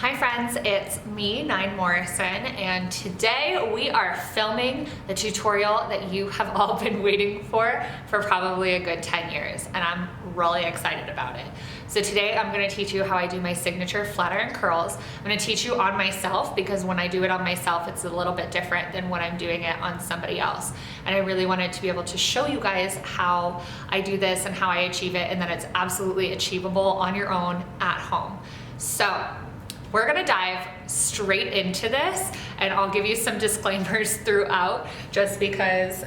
Hi friends, it's me, Nine Morrison, and today we are filming the tutorial that you have all been waiting for probably a good 10 years, and I'm really excited about it. So today I'm going to teach you how I do my signature Flatiron curls. I'm going to teach you on myself because when I do it on myself, it's a little bit different than when I'm doing it on somebody else. And I really wanted to be able to show you guys how I do this and how I achieve it, and that it's absolutely achievable on your own at home. So we're gonna dive straight into this, and I'll give you some disclaimers throughout just because,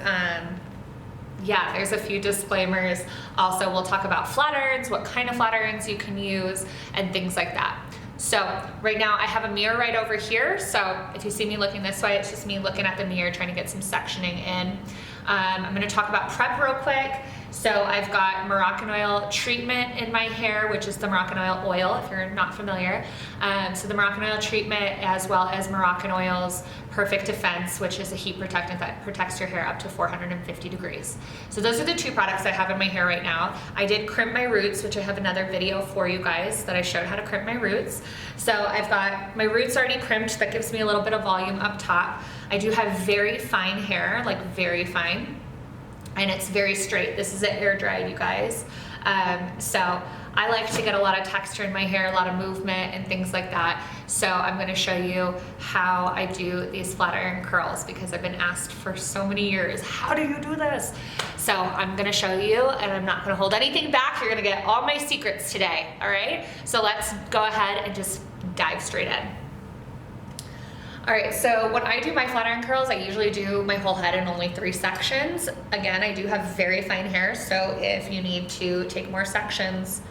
yeah, there's a few disclaimers. Also, we'll talk about flat irons, what kind of flat irons you can use, and things like that. So right now I have a mirror right over here. So if you see me looking this way, it's just me looking at the mirror trying to get some sectioning in. I'm gonna talk about prep real quick. So I've got Moroccan oil treatment in my hair, which is the Moroccan oil if you're not familiar. So the Moroccan oil treatment, as well as Moroccan oil's Perfect Defense, which is a heat protectant that protects your hair up to 450 degrees. So those are the two products I have in my hair right now. I did crimp my roots, which I have another video for you guys that I showed how to crimp my roots. So I've got my roots already crimped. That gives me a little bit of volume up top. I do have very fine hair, like very fine. And it's very straight. This is it air dried, you guys. So I like to get a lot of texture in my hair, a lot of movement and things like that. So I'm gonna show you how I do these flat iron curls because I've been asked for so many years, how do you do this? So I'm gonna show you, and I'm not gonna hold anything back. You're gonna get all my secrets today, all right? So let's go ahead and just dive straight in. All right, so when I do my flat iron curls, I usually do my whole head in only 3 sections. Again, I do have very fine hair, so if you need to take more sections,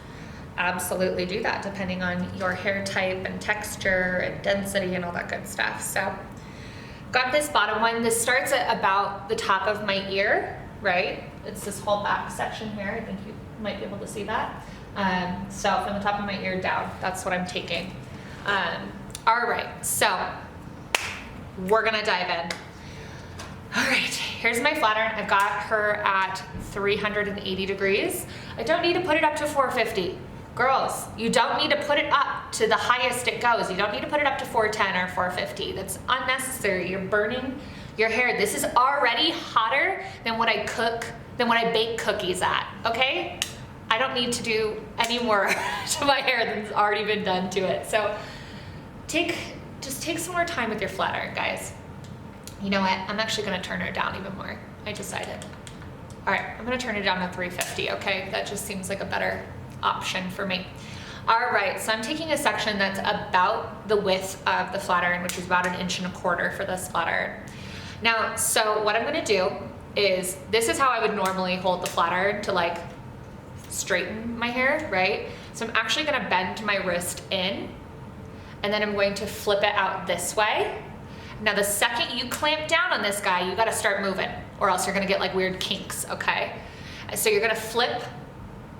absolutely do that, depending on your hair type and texture and density and all that good stuff. So, got this bottom one. This starts at about the top of my ear, right? It's this whole back section here. I think you might be able to see that. So from the top of my ear down, that's what I'm taking. All right, so we're gonna dive in. All right, here's my flat iron. I've got her at 380 degrees. I don't need to put it up to 450. Girls, you don't need to put it up to the highest it goes. You don't need to put it up to 410 or 450. That's unnecessary. You're burning your hair. This is already hotter than what I bake cookies at, okay? I don't need to do any more to my hair than's already been done to it. So just take some more time with your flat iron, guys. You know what? I'm actually gonna turn it down even more. I decided. All right, I'm gonna turn it down to 350, okay? That just seems like a better option for me. All right, so I'm taking a section that's about the width of the flat iron, which is about 1.25 inches for this flat iron. Now, so what I'm gonna do is, this is how I would normally hold the flat iron to like straighten my hair, right? So I'm actually gonna bend my wrist in, and then I'm going to flip it out this way. Now the second you clamp down on this guy, you gotta start moving, or else you're gonna get like weird kinks, okay? So you're gonna flip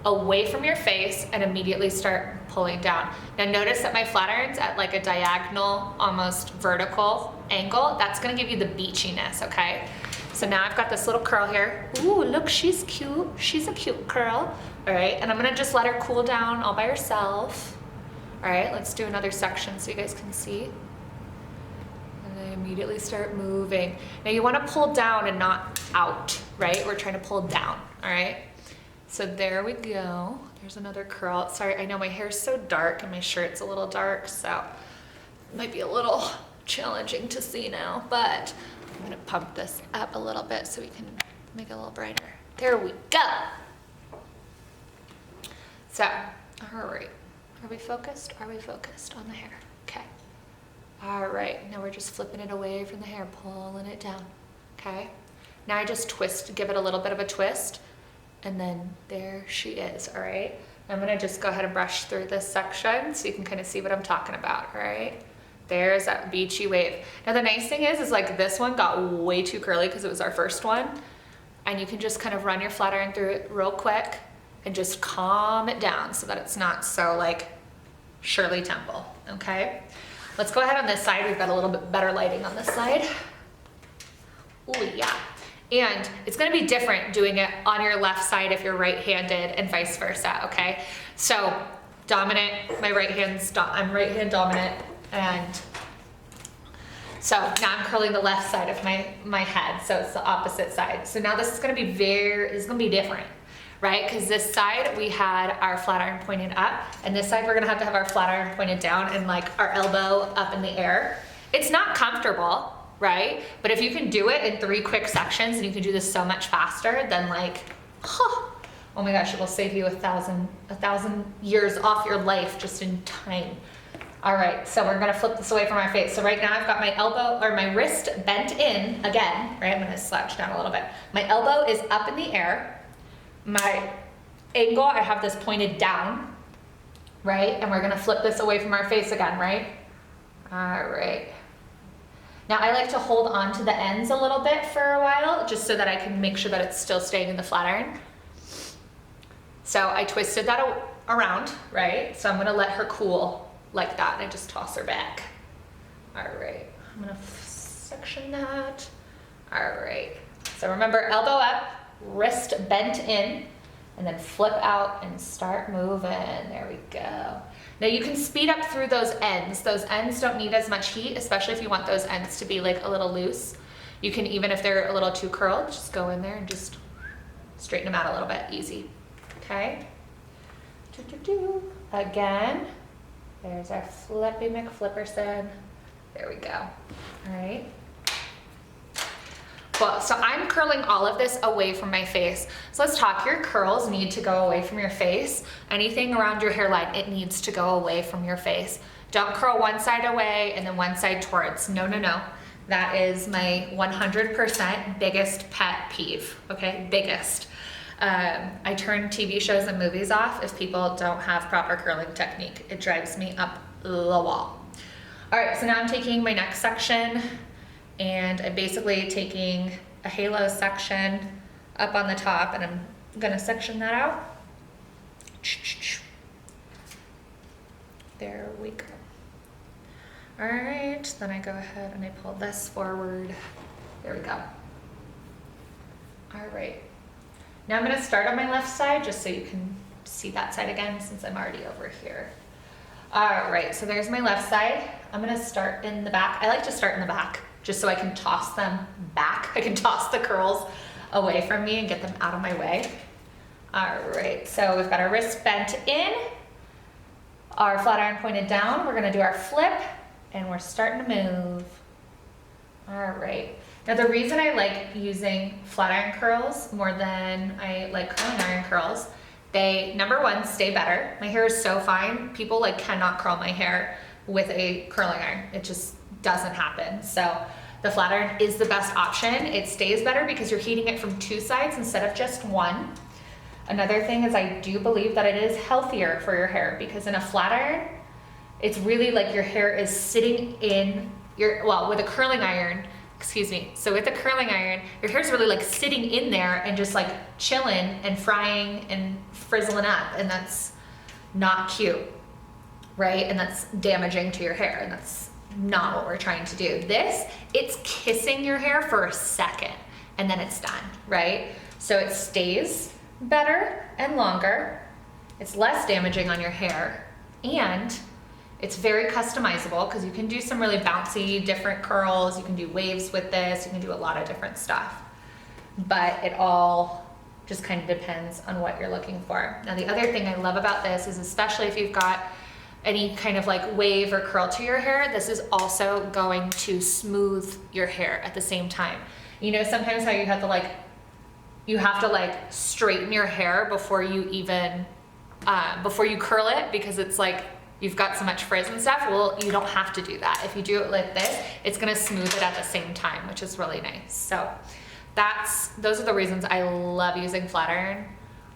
away from your face and immediately start pulling down. Now notice that my flat iron's at like a diagonal, almost vertical angle. That's gonna give you the beachiness, okay? So now I've got this little curl here. Ooh, look, she's cute. She's a cute curl. All right, and I'm gonna just let her cool down all by herself. All right, let's do another section so you guys can see. And then immediately start moving. Now you wanna pull down and not out, right? We're trying to pull down, all right? So there we go. There's another curl. Sorry, I know my hair's so dark and my shirt's a little dark, so it might be a little challenging to see now, but I'm gonna pump this up a little bit so we can make it a little brighter. There we go. So, all right. Are we focused? Are we focused on the hair? Okay. All right, now we're just flipping it away from the hair, pulling it down, okay? Now I just give it a little bit of a twist, and then there she is, all right? I'm gonna just go ahead and brush through this section so you can kind of see what I'm talking about, all right? There's that beachy wave. Now the nice thing is like this one got way too curly because it was our first one, and you can just kind of run your flat iron through it real quick and just calm it down so that it's not so like Shirley Temple, okay? Let's go ahead on this side. We've got a little bit better lighting on this side. Oh yeah. And it's gonna be different doing it on your left side if you're right-handed and vice versa, okay? So dominant, I'm right hand dominant. And so now I'm curling the left side of my head, so it's the opposite side. So now this is gonna be different, right? Because this side we had our flat iron pointed up, and this side we're gonna have to have our flat iron pointed down and like our elbow up in the air. It's not comfortable, right? But if you can do it in 3 quick sections and you can do this so much faster, then like, oh my gosh, it will save you a thousand years off your life just in time. All right, so we're gonna flip this away from our face. So right now I've got my elbow, or my wrist bent in again, right? I'm gonna slouch down a little bit. My elbow is up in the air. My angle, I have this pointed down, right? And we're gonna flip this away from our face again, right? All right. Now I like to hold on to the ends a little bit for a while, just so that I can make sure that it's still staying in the flat iron. So I twisted that around, right? So I'm gonna let her cool like that, and I just toss her back. All right, I'm gonna section that. All right, so remember, elbow up, wrist bent in, and then flip out and start moving. There we go. Now you can speed up through those ends. Those ends don't need as much heat, especially if you want those ends to be like a little loose. You can, even if they're a little too curled, just go in there and just straighten them out a little bit, easy. Okay, again. There's our Flippy McFlipperson. There we go. All right. Well, so I'm curling all of this away from my face. So let's talk. Your curls need to go away from your face. Anything around your hairline, it needs to go away from your face. Don't curl one side away and then one side towards. No, no, no. That is my 100% biggest pet peeve, okay? Biggest. I turn TV shows and movies off if people don't have proper curling technique. It drives me up the wall. All right, so now I'm taking my next section, and I'm basically taking a halo section up on the top, and I'm gonna section that out. There we go. All right, then I go ahead and I pull this forward. There we go. All right. Now I'm gonna start on my left side just so you can see that side again since I'm already over here. All right, so there's my left side. I'm gonna start in the back. I like to start in the back just so I can toss them back. I can toss the curls away from me and get them out of my way. All right, so we've got our wrist bent in, our flat iron pointed down. We're gonna do our flip, and we're starting to move. All right. Now the reason I like using flat iron curls more than I like curling iron curls, they, number one, stay better. My hair is so fine. People like cannot curl my hair with a curling iron. It just doesn't happen. So the flat iron is the best option. It stays better because you're heating it from 2 sides instead of just 1. Another thing is I do believe that it is healthier for your hair because in a flat iron, it's really like your hair is sitting in your, well, with a curling iron, excuse me. So with the curling iron, your hair's really like sitting in there and just like chilling and frying and frizzling up, and that's not cute, right? And that's damaging to your hair, and that's not what we're trying to do. This, it's kissing your hair for a second and then it's done, right? So it stays better and longer. It's less damaging on your hair, and it's very customizable because you can do some really bouncy, different curls. You can do waves with this. You can do a lot of different stuff. But it all just kind of depends on what you're looking for. Now, the other thing I love about this is, especially if you've got any kind of like wave or curl to your hair, this is also going to smooth your hair at the same time. You know, sometimes how you have to like straighten your hair before you even, before you curl it, because it's like, you've got so much frizz and stuff. Well, you don't have to do that. If you do it like this, it's gonna smooth it at the same time, which is really nice. So those are the reasons I love using flat iron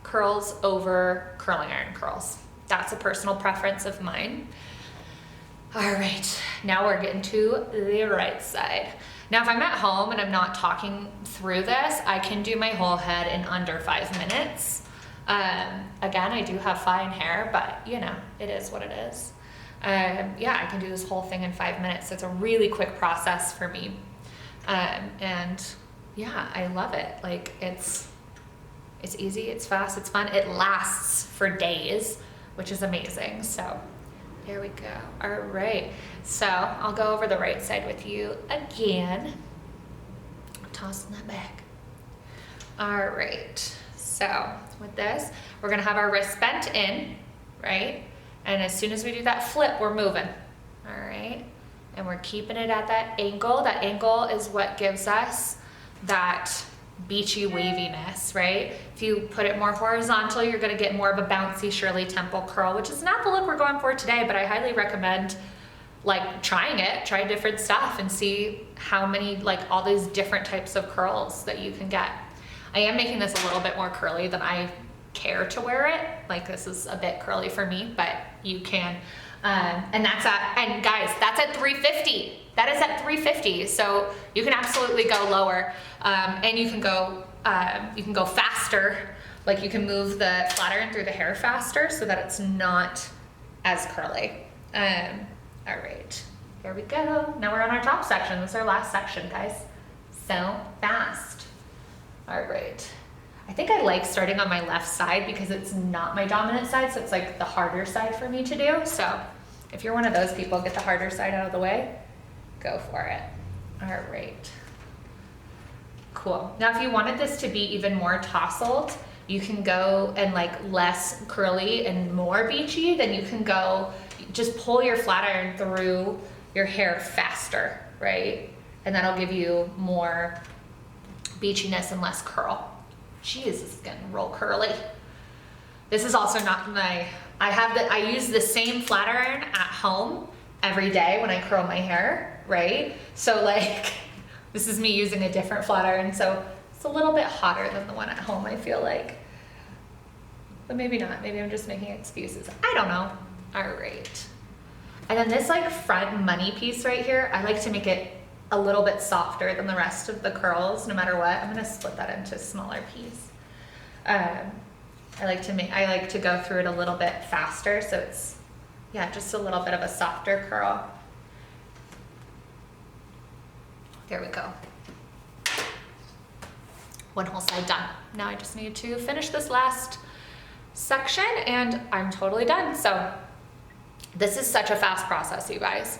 curls over curling iron curls. That's a personal preference of mine. All right, now we're getting to the right side. Now, if I'm at home and I'm not talking through this, I can do my whole head in under 5 minutes. Again, I do have fine hair, but you know, it is what it is. Yeah, I can do this whole thing in 5 minutes. So it's a really quick process for me. And yeah, I love it. Like it's easy, it's fast, it's fun. It lasts for days, which is amazing. So There we go. All right. So I'll go over the right side with you again. Tossing that back. All right. So with this, we're gonna have our wrist bent in, right? And as soon as we do that flip, we're moving. All right. And we're keeping it at that angle. That angle is what gives us that beachy waviness, right? If you put it more horizontal, you're gonna get more of a bouncy Shirley Temple curl, which is not the look we're going for today, but I highly recommend like trying it, try different stuff and see how many, like all these different types of curls that you can get. I am making this a little bit more curly than I care to wear it. Like this is a bit curly for me, but you can, and guys, that's at 350. That is at 350, so you can absolutely go lower, and you can go faster. Like you can move the Flatiron through the hair faster so that it's not as curly. All right, here we go. Now we're on our top section. This is our last section, guys. So fast. All right. I think I like starting on my left side because it's not my dominant side, so it's like the harder side for me to do. So if you're one of those people, get the harder side out of the way. Go for it. All right. Cool. Now, if you wanted this to be even more tousled, you can go and like less curly and more beachy, then you can go, just pull your Flatiron through your hair faster, right? And that'll give you more beachiness and less curl. Jeez, this is getting real curly. This is also not I use the same Flatiron at home every day when I curl my hair, right? So like, this is me using a different Flatiron, so it's a little bit hotter than the one at home, I feel like. But maybe not, maybe I'm just making excuses. I don't know. All right. And then this like front money piece right here, I like to make it a little bit softer than the rest of the curls, no matter what. I'm gonna split that into a smaller piece. I like to go through it a little bit faster, so it's, yeah, just a little bit of a softer curl. There we go. One whole side done. Now I just need to finish this last section and I'm totally done. So this is such a fast process, you guys.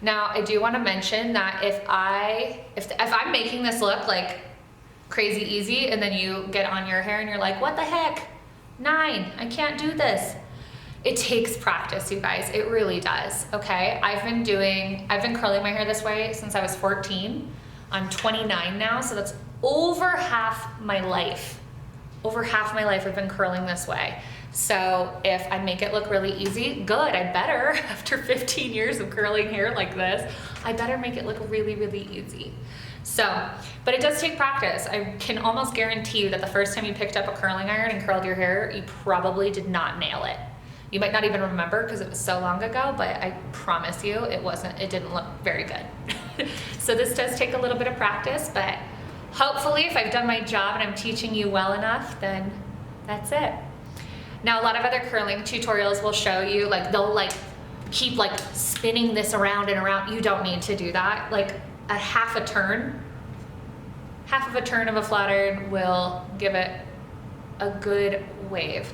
Now I do want to mention that if I'm making this look like crazy easy and then you get on your hair and you're like, what the heck? 9, I can't do this. It takes practice, you guys. It really does, okay? I've been curling my hair this way since I was 14. I'm 29 now, so that's over half my life. Over half my life I've been curling this way. So if I make it look really easy, good, I better, after 15 years of curling hair like this, I better make it look really, really easy. So, but it does take practice. I can almost guarantee you that the first time you picked up a curling iron and curled your hair, you probably did not nail it. You might not even remember because it was so long ago, but I promise you it didn't look very good. So this does take a little bit of practice, but hopefully if I've done my job and I'm teaching you well enough, then that's it. Now a lot of other curling tutorials will show you, like they'll like keep like spinning this around and around. You don't need to do that. Like a half of a turn of a Flatiron will give it a good wave.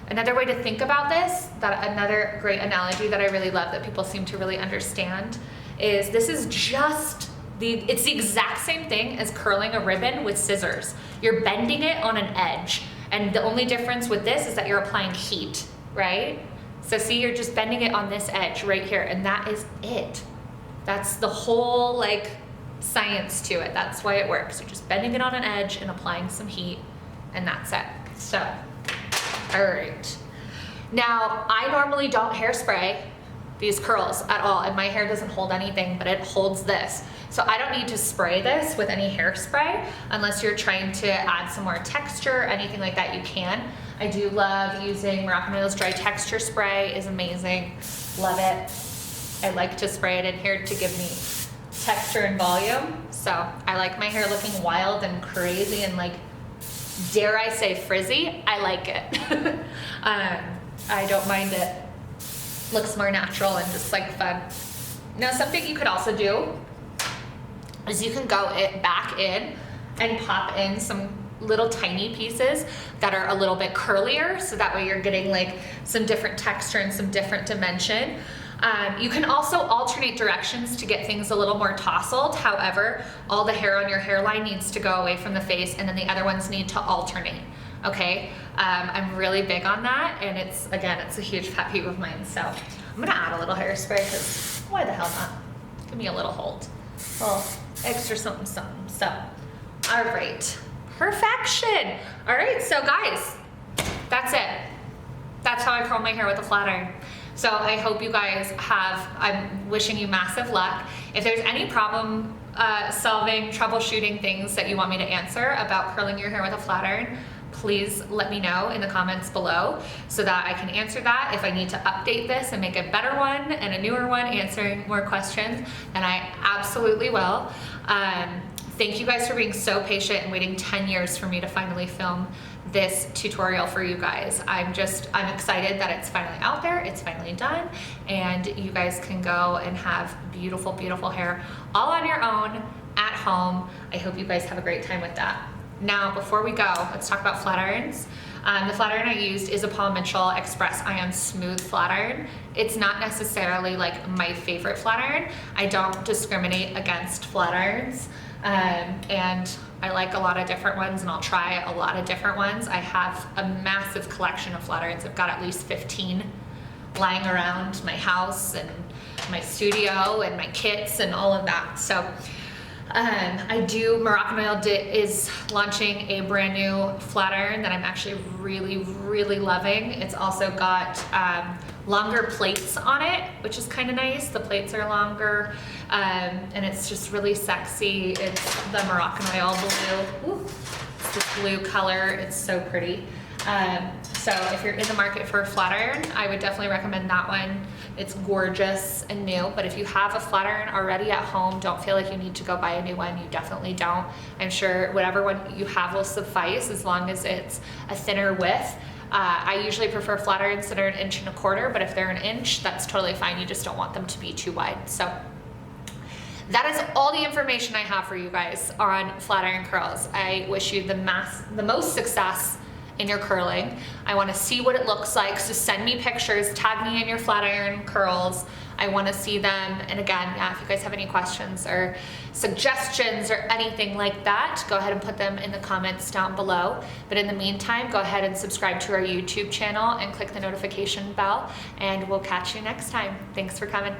Another way to think about this, another great analogy that I really love that people seem to really understand is this is just it's the exact same thing as curling a ribbon with scissors. You're bending it on an edge. And the only difference with this is that you're applying heat, right? So see, you're just bending it on this edge right here, and that is it. That's the whole like science to it. That's why it works. You're just bending it on an edge and applying some heat, and that's it. So, all right. Now, I normally don't hairspray these curls at all, and my hair doesn't hold anything, but it holds this. So I don't need to spray this with any hairspray unless you're trying to add some more texture, anything like that you can. I do love using Morocco's Dry Texture Spray, is amazing. Love it. I like to spray it in here to give me texture and volume. So I like my hair looking wild and crazy and like, dare I say frizzy? I like it. I don't mind it. Looks more natural and just like fun. Now something you could also do is you can go back in and pop in some little tiny pieces that are a little bit curlier, so that way you're getting like some different texture and some different dimension. You can also alternate directions to get things a little more tousled. However, all the hair on your hairline needs to go away from the face, and then the other ones need to alternate, okay? I'm really big on that, and it's a huge pet peeve of mine. So I'm gonna add a little hairspray, because why the hell not? Give me a little hold. Well, extra something, something. So, all right, perfection. All right, so guys, that's it. That's how I curl my hair with a flat iron. So I hope you guys I'm wishing you massive luck. If there's any problem solving, troubleshooting things that you want me to answer about curling your hair with a flat iron, please let me know in the comments below so that I can answer that. If I need to update this and make a better one and a newer one answering more questions, then I absolutely will. Thank you guys for being so patient and waiting 10 years for me to finally film this tutorial for you guys. I'm excited that it's finally out there, it's finally done, and you guys can go and have beautiful, beautiful hair all on your own at home. I hope you guys have a great time with that. Now, before we go, let's talk about flat irons. The flat iron I used is a Paul Mitchell Express Ion Smooth flat iron. It's not necessarily like my favorite flat iron. I don't discriminate against flat irons. And I like a lot of different ones, and I'll try a lot of different ones. I have a massive collection of flat irons. I've got at least 15 lying around my house and my studio and my kits and all of that. So Moroccan Oil is launching a brand new flat iron that I'm actually really, really loving. It's also got longer plates on it, which is kind of nice. The plates are longer, and it's just really sexy. It's the Moroccan Oil blue. Ooh, it's this blue color. It's so pretty. So if you're in the market for a flat iron, I would definitely recommend that one. It's gorgeous and new, but if you have a flat iron already at home, don't feel like you need to go buy a new one. You definitely don't. I'm sure whatever one you have will suffice as long as it's a thinner width. I usually prefer flat irons that are 1.25 inches, but if they're 1 inch, that's totally fine. You just don't want them to be too wide. So that is all the information I have for you guys on flat iron curls. I wish you the most success in your curling. I want to see what it looks like, so send me pictures, tag me in your flat iron curls. I want to see them. And again, yeah, if you guys have any questions or suggestions or anything like that, go ahead and put them in the comments down below. But in the meantime, go ahead and subscribe to our YouTube channel and click the notification bell, and we'll catch you next time. Thanks for coming.